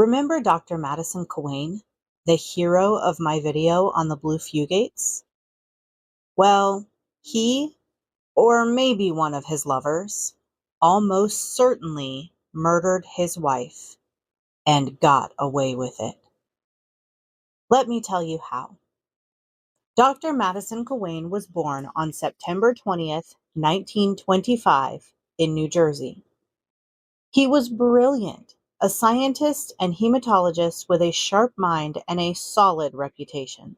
Remember Dr. Madison Cawein, the hero of my video on the blue fugates? Well, he, or maybe one of his lovers, almost certainly murdered his wife and got away with it. Let me tell you how. Dr. Madison Cawein was born on September 20th, 1925, in New Jersey. He was brilliant, a scientist and hematologist with a sharp mind and a solid reputation.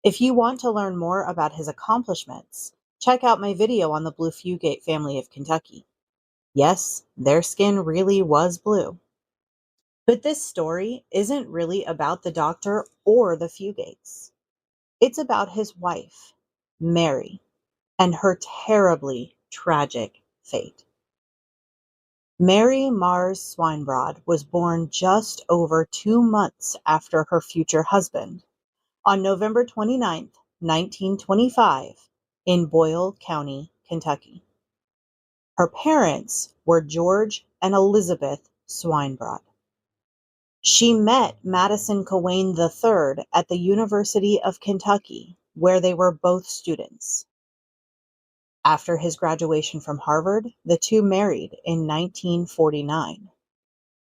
If you want to learn more about his accomplishments, check out my video on the blue fugate family of Kentucky. Yes, their skin really was blue. But this story isn't really about the doctor or the fugates. It's about his wife, Mary, and her terribly tragic fate. Mary Mars Swinebroad was born just over 2 months after her future husband, on November 29th, 1925, in Boyle County, Kentucky. Her parents were George and Elizabeth Swinebroad. She met Madison Cawein III at the University of Kentucky, where they were both students. After his graduation from Harvard, the two married in 1949.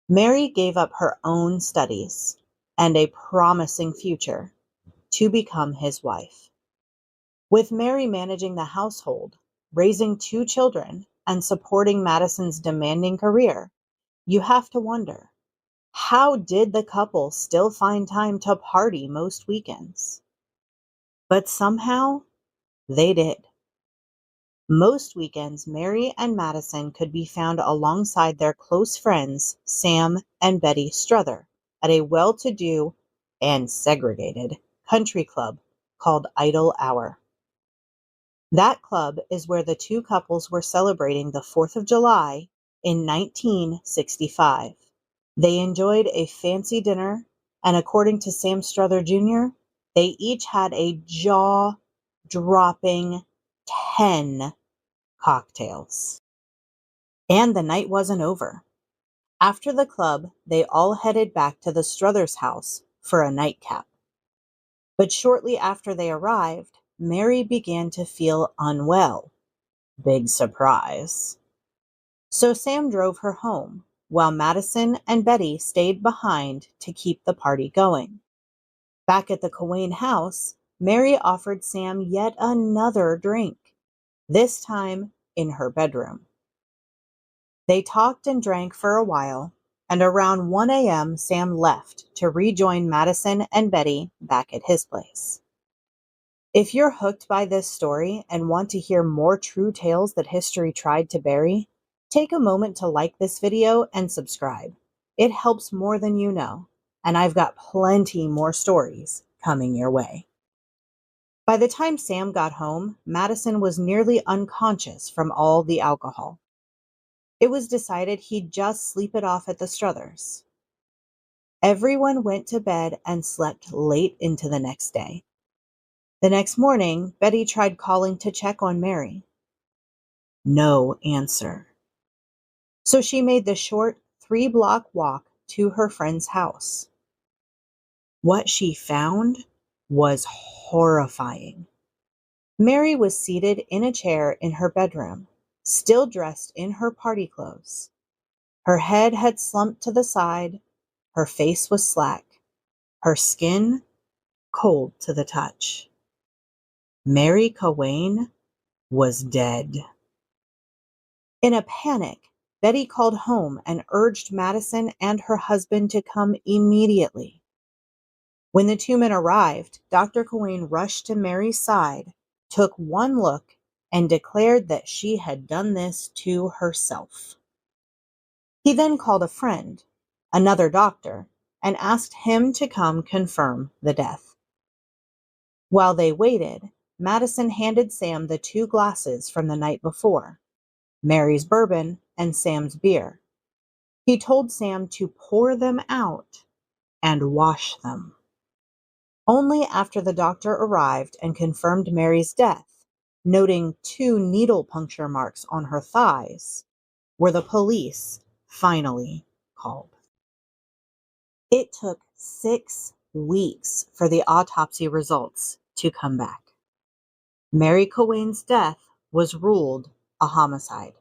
Mary gave up her own studies and a promising future to become his wife. With Mary managing the household, raising 2 children, and supporting Madison's demanding career, you have to wonder, how did the couple still find time to party most weekends? But somehow, they did. Most weekends, Mary and Madison could be found alongside their close friends, Sam and Betty Strother, at a well-to-do and segregated country club called Idle Hour. That club is where the two couples were celebrating the 4th of July in 1965. They enjoyed a fancy dinner, and according to Sam Strother Jr., they each had a jaw-dropping 10 cocktails. And the night wasn't over. After the club, they all headed back to the Struthers' house for a nightcap. But shortly after they arrived, Mary began to feel unwell. Big surprise. So Sam drove her home, while Madison and Betty stayed behind to keep the party going. Back at the Cawein house, Mary offered Sam yet another drink, this time in her bedroom. They talked and drank for a while, and around 1 a.m. Sam left to rejoin Madison and Betty back at his place. If you're hooked by this story and want to hear more true tales that history tried to bury, take a moment to like this video and subscribe. It helps more than you know, and I've got plenty more stories coming your way. By the time Sam got home, Madison was nearly unconscious from all the alcohol. It was decided he'd just sleep it off at the Struthers. Everyone went to bed and slept late into the next day. The next morning, Betty tried calling to check on Mary. No answer. So she made the short 3-block walk to her friend's house. What she found was horrifying. Mary was seated in a chair in her bedroom, still dressed in her party clothes. Her head had slumped to the side, her face was slack, her skin cold to the touch. Mary Cawein was dead. In a panic, Betty called home and urged Madison and her husband to come immediately. When the 2 men arrived, Dr. Cawein rushed to Mary's side, took one look, and declared that she had done this to herself. He then called a friend, another doctor, and asked him to come confirm the death. While they waited, Madison handed Sam the 2 glasses from the night before, Mary's bourbon and Sam's beer. He told Sam to pour them out and wash them. Only after the doctor arrived and confirmed Mary's death, noting 2 needle puncture marks on her thighs, were the police finally called. It took 6 weeks for the autopsy results to come back. Mary Cawein's death was ruled a homicide.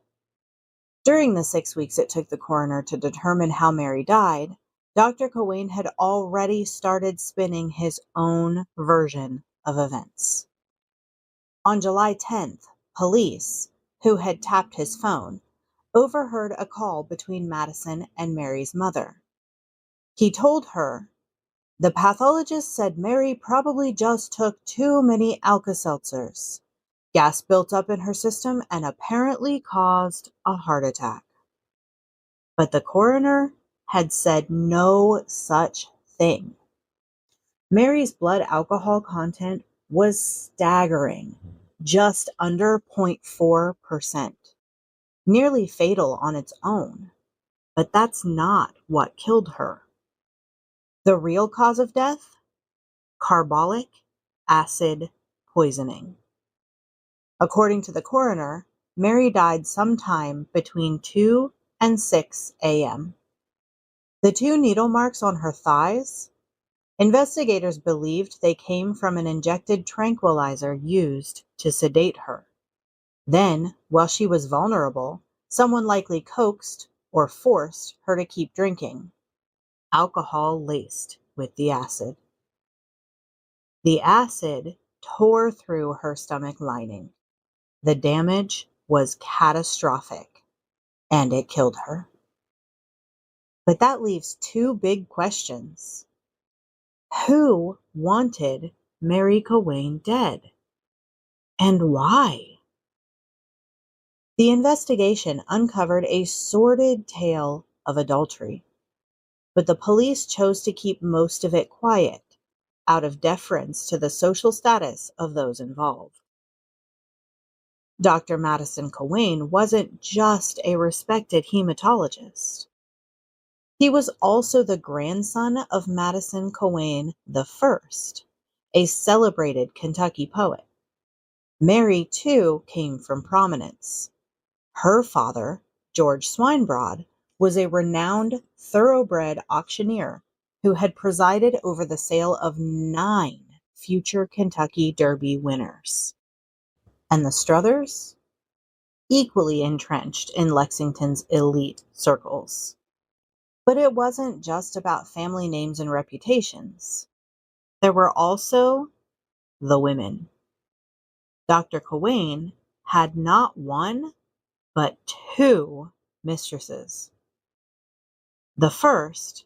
During the 6 weeks it took the coroner to determine how Mary died, Dr. Cawein had already started spinning his own version of events. On July 10th, police, who had tapped his phone, overheard a call between Madison and Mary's mother. He told her, "The pathologist said Mary probably just took too many Alka-Seltzers. Gas built up in her system and apparently caused a heart attack." But the coroner had said no such thing. Mary's blood alcohol content was staggering, just under 0.4%, nearly fatal on its own. But that's not what killed her. The real cause of death? Carbolic acid poisoning. According to the coroner, Mary died sometime between 2 and 6 a.m. The 2 needle marks on her thighs, investigators believed they came from an injected tranquilizer used to sedate her. Then, while she was vulnerable, someone likely coaxed or forced her to keep drinking, alcohol laced with the acid. The acid tore through her stomach lining. The damage was catastrophic, and it killed her. But that leaves 2 big questions. Who wanted Mary Cawein dead? And why? The investigation uncovered a sordid tale of adultery, but the police chose to keep most of it quiet, out of deference to the social status of those involved. Dr. Madison Cawein wasn't just a respected hematologist. He was also the grandson of Madison Cawein I, a celebrated Kentucky poet. Mary, too, came from prominence. Her father, George Swinebroad, was a renowned thoroughbred auctioneer who had presided over the sale of 9 future Kentucky Derby winners. And the Struthers? Equally entrenched in Lexington's elite circles. But it wasn't just about family names and reputations. There were also the women. Dr. Cawein had not 1, but 2 mistresses. The first,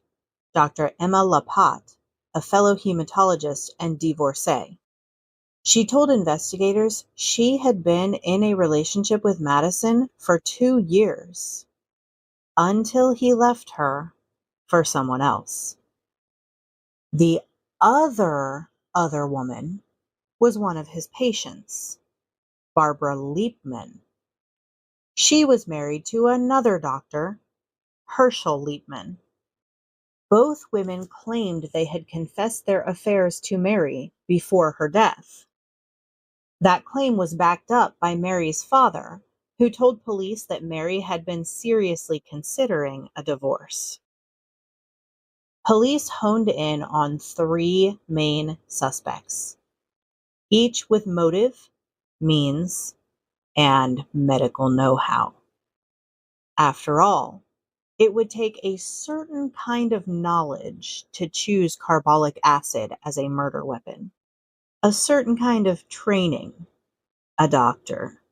Dr. Emma Lapat, a fellow hematologist and divorcee. She told investigators she had been in a relationship with Madison for 2 years, until he left her for someone else. The other woman was one of his patients, Barbara Liebman. She was married to another doctor, Herschel Liebman. Both women claimed they had confessed their affairs to Mary before her death. That claim was backed up by Mary's father, who told police that Mary had been seriously considering a divorce. Police honed in on 3 main suspects, each with motive, means, and medical know-how. After all, it would take a certain kind of knowledge to choose carbolic acid as a murder weapon, a certain kind of training, a doctor.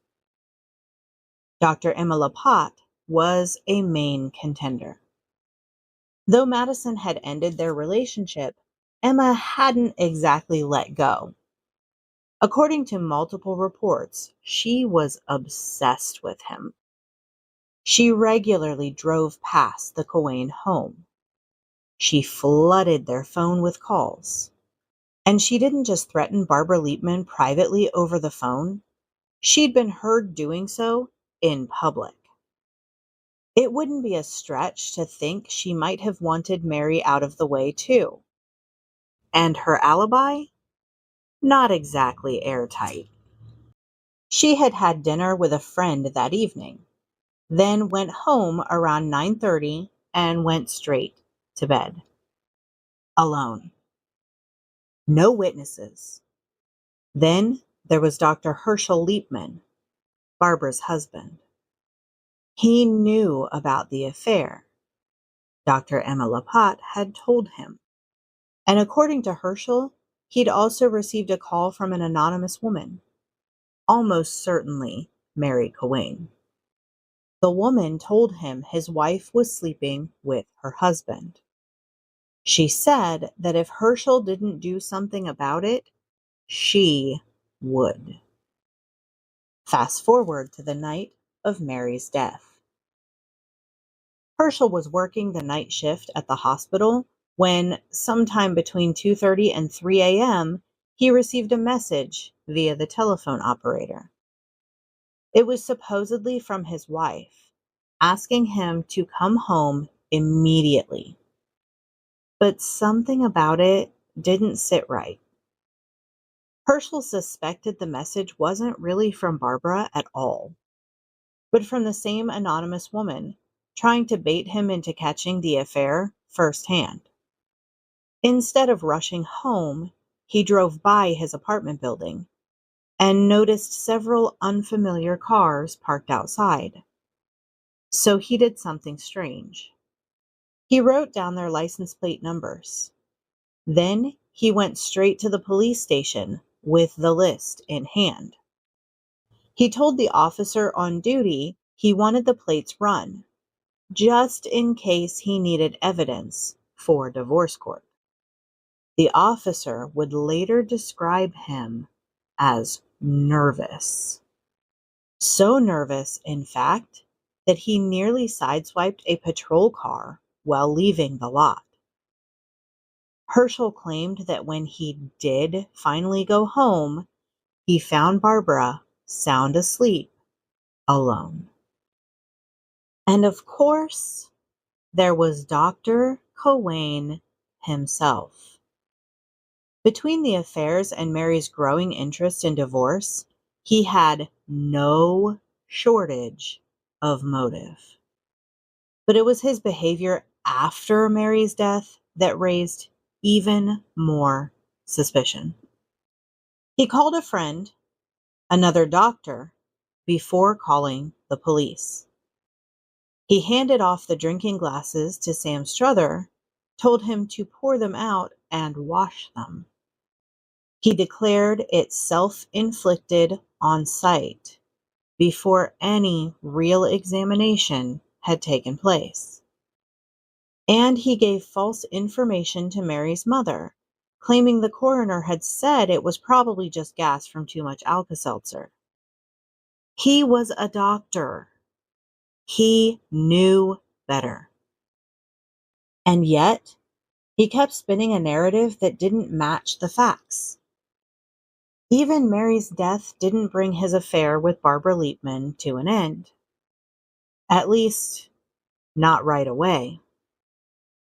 Dr. Emma Lapat was a main contender. Though Madison had ended their relationship, Emma hadn't exactly let go. According to multiple reports, she was obsessed with him. She regularly drove past the Cawein home. She flooded their phone with calls. And she didn't just threaten Barbara Liebman privately over the phone. She'd been heard doing so in public. It wouldn't be a stretch to think she might have wanted Mary out of the way too. And her alibi? Not exactly airtight. She had had dinner with a friend that evening, then went home around 9:30 and went straight to bed. alone. No witnesses. Then there was Dr. Herschel Liepman, Barbara's husband. He knew about the affair. Dr. Emma Lapat had told him. And according to Herschel, he'd also received a call from an anonymous woman, almost certainly Mary Cawein. The woman told him his wife was sleeping with her husband. She said that if Herschel didn't do something about it, she would. Fast forward to the night of Mary's death. Herschel was working the night shift at the hospital when, sometime between 2:30 and 3 a.m., he received a message via the telephone operator. It was supposedly from his wife, asking him to come home immediately. But something about it didn't sit right. Herschel suspected the message wasn't really from Barbara at all, but from the same anonymous woman trying to bait him into catching the affair firsthand. Instead of rushing home, he drove by his apartment building and noticed several unfamiliar cars parked outside. So he did something strange. He wrote down their license plate numbers. Then he went straight to the police station with the list in hand. He told the officer on duty he wanted the plates run, just in case he needed evidence for divorce court. The officer would later describe him as nervous. So nervous, in fact, that he nearly sideswiped a patrol car while leaving the lot. Herschel claimed that when he did finally go home, he found Barbara sound asleep, alone. And of course, there was Dr. Cawein himself. Between the affairs and Mary's growing interest in divorce, he had no shortage of motive. But it was his behavior after Mary's death that raised even more suspicion. He called a friend, another doctor, before calling the police. He handed off the drinking glasses to Sam Struther, told him to pour them out and wash them. He declared it self-inflicted on sight before any real examination had taken place. And he gave false information to Mary's mother, claiming the coroner had said it was probably just gas from too much Alka-Seltzer. He was a doctor. He knew better. And yet, he kept spinning a narrative that didn't match the facts. Even Mary's death didn't bring his affair with Barbara Liepman to an end. At least, not right away.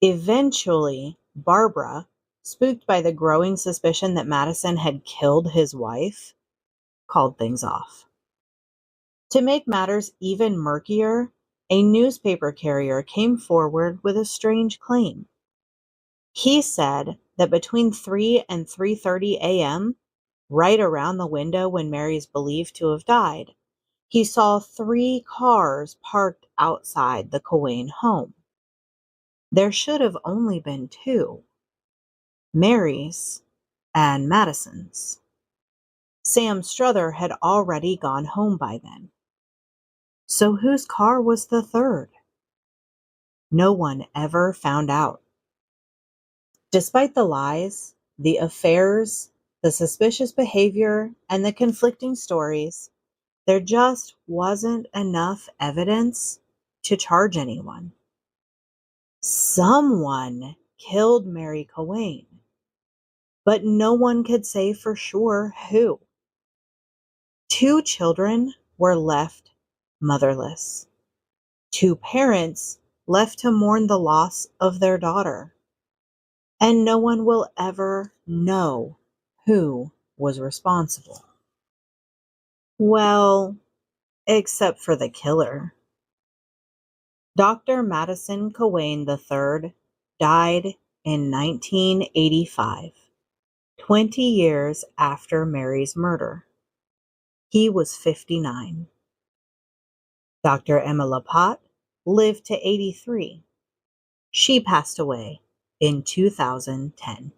Eventually, Barbara, spooked by the growing suspicion that Madison had killed his wife, called things off. To make matters even murkier, a newspaper carrier came forward with a strange claim. He said that between 3 and 3:30 a.m., right around the window when Mary's believed to have died, he saw 3 cars parked outside the Cawein home. There should have only been 2, Mary's and Madison's. Sam Struther had already gone home by then. So whose car was the third? No one ever found out. Despite the lies, the affairs, the suspicious behavior, and the conflicting stories, there just wasn't enough evidence to charge anyone. Someone killed Mary Cawein, but no one could say for sure who. 2 children were left motherless. 2 parents left to mourn the loss of their daughter. And no one will ever know who was responsible. Well, except for the killer. Dr. Madison Cawein III died in 1985, 20 years after Mary's murder. He was 59. Dr. Emma Lapat lived to 83. She passed away in 2010.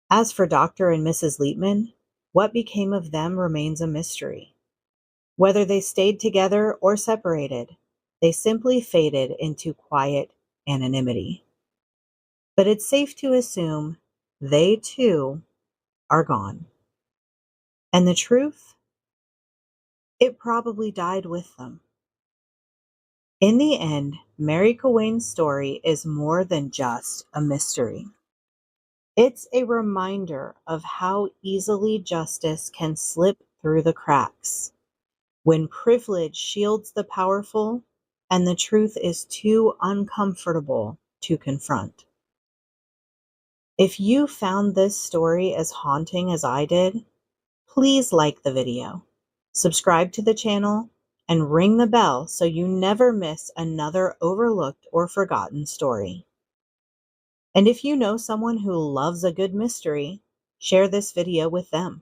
As for Dr. and Mrs. Leitman, what became of them remains a mystery. Whether they stayed together or separated, they simply faded into quiet anonymity. But it's safe to assume they too are gone. And the truth? It probably died with them. In the end, Mary Cawein's story is more than just a mystery. It's a reminder of how easily justice can slip through the cracks when privilege shields the powerful and the truth is too uncomfortable to confront. If you found this story as haunting as I did, please like the video, subscribe to the channel, and ring the bell so you never miss another overlooked or forgotten story. And if you know someone who loves a good mystery, share this video with them.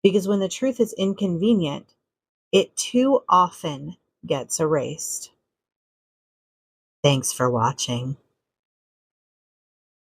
Because when the truth is inconvenient, it too often gets erased. Thanks for watching.